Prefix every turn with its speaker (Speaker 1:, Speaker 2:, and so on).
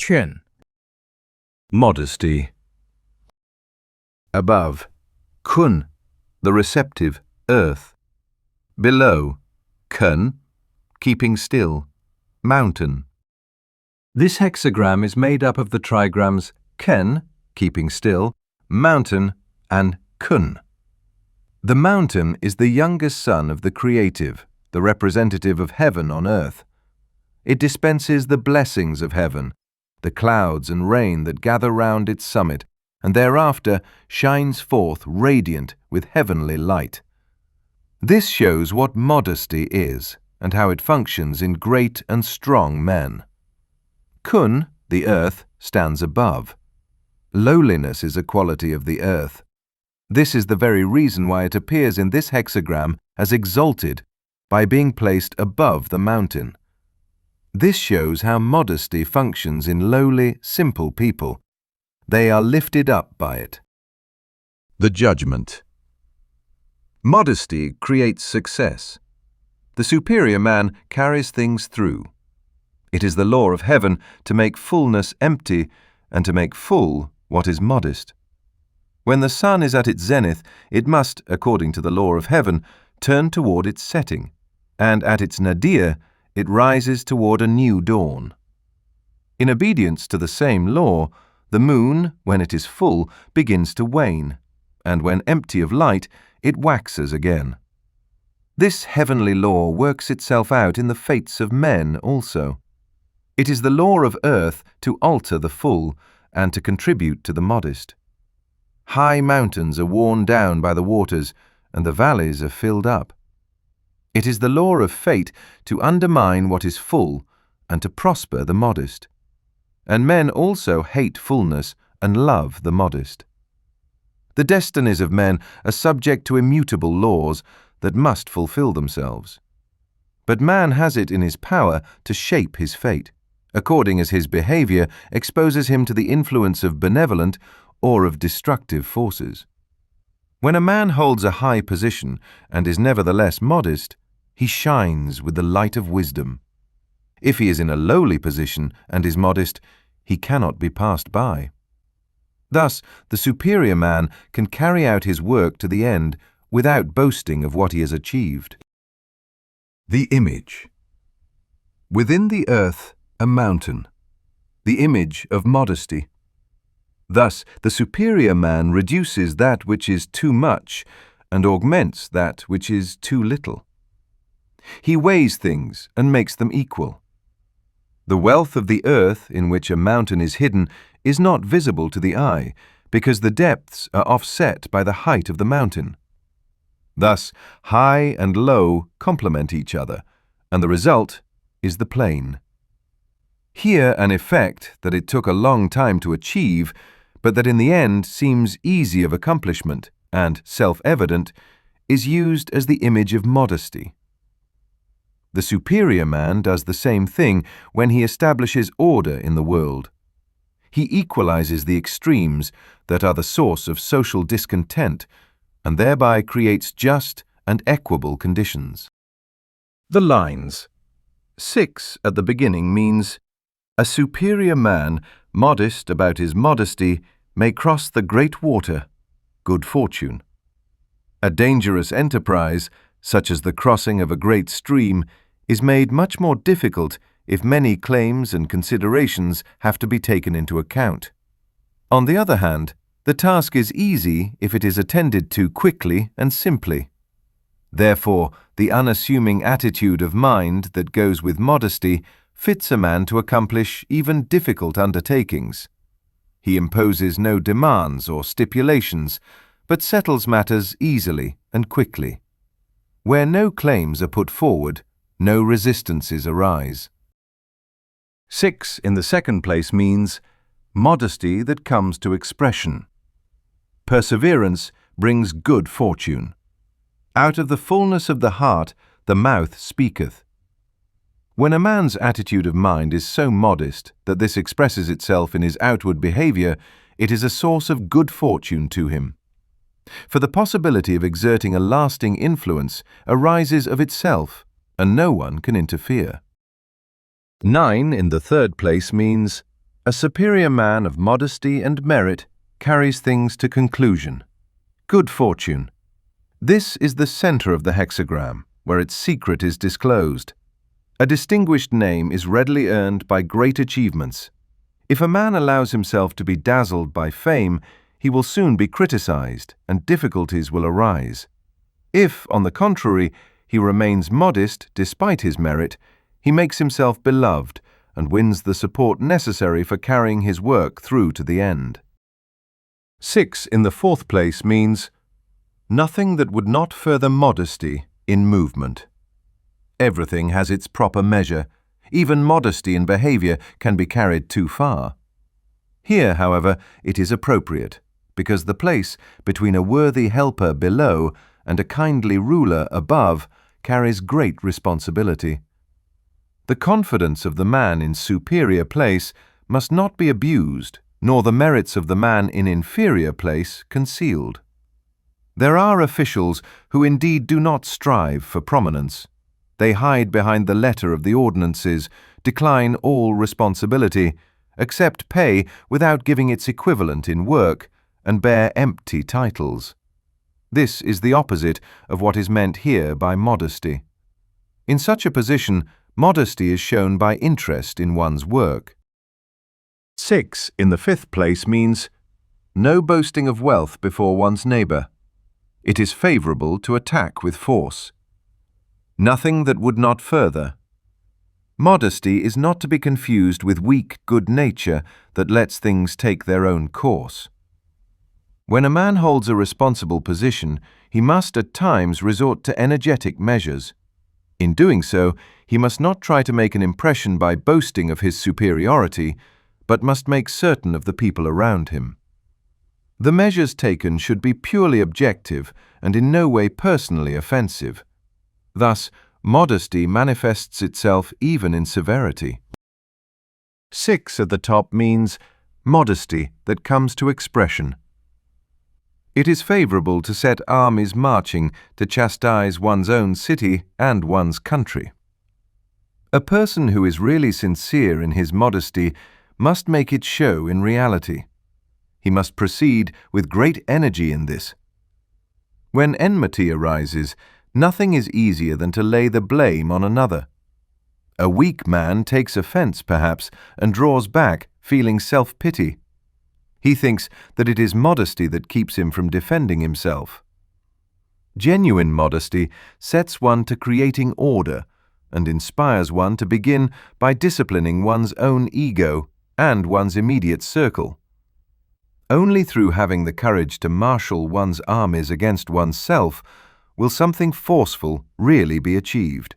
Speaker 1: 劝
Speaker 2: Modesty. Above, kun, the receptive, earth. Below, kun, keeping still, mountain. This hexagram is made up of the trigrams ken, keeping still, mountain, and kun. The mountain is the youngest son of the creative, the representative of heaven on earth. It dispenses the blessings of heaven, the clouds and rain that gather round its summit, and thereafter shines forth radiant with heavenly light. This shows what modesty is, and how it functions in great and strong men. Kun, the earth, stands above. Lowliness is a quality of the earth. This is the very reason why it appears in this hexagram as exalted, by being placed above the mountain. This shows how modesty functions in lowly, simple people. They are lifted up by it. The judgment. Modesty creates success. The superior man carries things through. It is the law of heaven to make fullness empty and to make full what is modest. When the sun is at its zenith, it must, according to the law of heaven, turn toward its setting, and at its nadir, it rises toward a new dawn. In obedience to the same law, the moon, when it is full, begins to wane, and when empty of light, it waxes again. This heavenly law works itself out in the fates of men also. It is the law of earth to alter the full and to contribute to the modest. High mountains are worn down by the waters, and the valleys are filled up. It is the law of fate to undermine what is full and to prosper the modest. And men also hate fullness and love the modest. The destinies of men are subject to immutable laws that must fulfill themselves. But man has it in his power to shape his fate, according as his behavior exposes him to the influence of benevolent or of destructive forces. When a man holds a high position and is nevertheless modest, he shines with the light of wisdom. If he is in a lowly position and is modest, he cannot be passed by. Thus, the superior man can carry out his work to the end without boasting of what he has achieved. The image. Within the earth, a mountain, the image of modesty. Thus, the superior man reduces that which is too much and augments that which is too little. He weighs things and makes them equal. The wealth of the earth in which a mountain is hidden is not visible to the eye, because the depths are offset by the height of the mountain. Thus, high and low complement each other, and the result is the plain. Here an effect that it took a long time to achieve, but that in the end seems easy of accomplishment and self-evident, is used as the image of modesty. The superior man does the same thing when he establishes order in the world. He equalizes the extremes that are the source of social discontent and thereby creates just and equable conditions. The lines. 6 at the beginning means, a superior man, modest about his modesty, may cross the great water, good fortune. A dangerous enterprise, such as the crossing of a great stream, is made much more difficult if many claims and considerations have to be taken into account. On the other hand, the task is easy if it is attended to quickly and simply. Therefore, the unassuming attitude of mind that goes with modesty fits a man to accomplish even difficult undertakings. He imposes no demands or stipulations, but settles matters easily and quickly. Where no claims are put forward, no resistances arise. 6 in the second place means modesty that comes to expression. Perseverance brings good fortune. Out of the fullness of the heart, the mouth speaketh. When a man's attitude of mind is so modest that this expresses itself in his outward behavior, it is a source of good fortune to him. For the possibility of exerting a lasting influence arises of itself, and no one can interfere. 9 in the third place means A superior man of modesty and merit carries things to conclusion. Good fortune. This is the center of the hexagram, where its secret is disclosed. A distinguished name is readily earned by great achievements. If a man allows himself to be dazzled by fame, he will soon be criticized, and difficulties will arise. If, on the contrary, he remains modest despite his merit, he makes himself beloved and wins the support necessary for carrying his work through to the end. 6 in the fourth place means nothing that would not further modesty in movement. Everything has its proper measure. Even modesty in behavior can be carried too far. Here, however, it is appropriate, because the place between a worthy helper below and a kindly ruler above carries great responsibility. The confidence of the man in superior place must not be abused, nor the merits of the man in inferior place concealed. There are officials who indeed do not strive for prominence. They hide behind the letter of the ordinances, decline all responsibility, accept pay without giving its equivalent in work, and bear empty titles. This is the opposite of what is meant here by modesty. In such a position, modesty is shown by interest in one's work. 6 in the fifth place means no boasting of wealth before one's neighbor. It is favorable to attack with force. Nothing that would not further. Modesty is not to be confused with weak good nature that lets things take their own course. When a man holds a responsible position, he must at times resort to energetic measures. In doing so, he must not try to make an impression by boasting of his superiority, but must make certain of the people around him. The measures taken should be purely objective and in no way personally offensive. Thus, modesty manifests itself even in severity. 6 at the top means modesty that comes to expression. It is favorable to set armies marching to chastise one's own city and one's country. A person who is really sincere in his modesty must make it show in reality. He must proceed with great energy in this. When enmity arises, nothing is easier than to lay the blame on another. A weak man takes offense, perhaps, and draws back, feeling self-pity. He thinks that it is modesty that keeps him from defending himself. Genuine modesty sets one to creating order and inspires one to begin by disciplining one's own ego and one's immediate circle. Only through having the courage to marshal one's armies against oneself will something forceful really be achieved.